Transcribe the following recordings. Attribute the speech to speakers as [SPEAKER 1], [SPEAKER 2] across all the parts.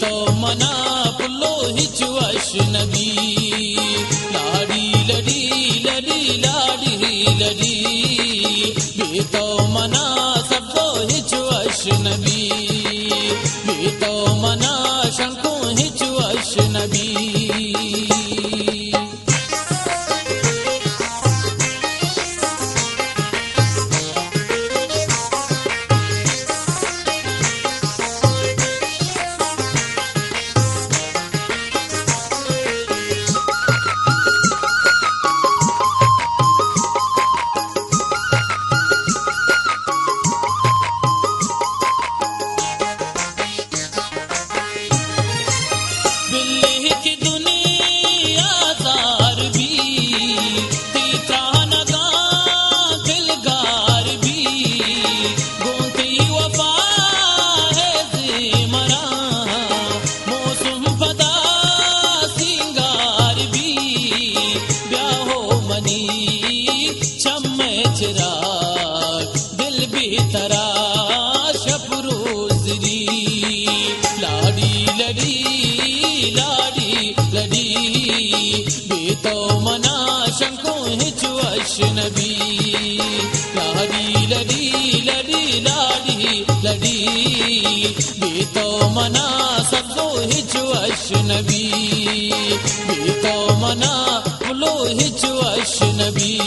[SPEAKER 1] तो मना पुलो हिच अशनबी लाड़ी लड़ी लड़ी लाड़ी लड़ी बे तो मना सबको हिच अशनबी बे तो मना शंको हिच अशनबी अशनबी लाड़ी लड़ी लड़ी लाड़ी लड़ी बे तो मना सबको हिच अशनबी बे तो मना पुलो हिच अशनबी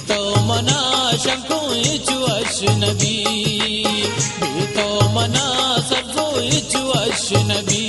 [SPEAKER 1] तो मना शंको हिच अशनबी बे तो मना सबको हिच अशनबी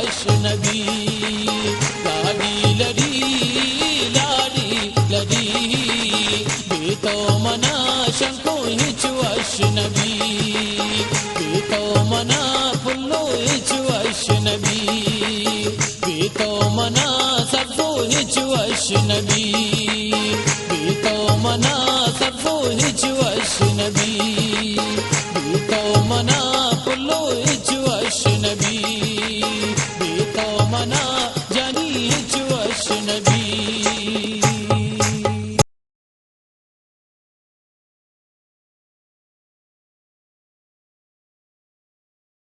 [SPEAKER 1] अशनबी लाड़ी लड़ी लाड़ी लड़ी बे तो मना शंको हिच अशनबी बेतो मना फुल्लो हिचु अशनबी बेतो मना सबो हिचु अशनबी बेतो मना सबो हिचु अशनबी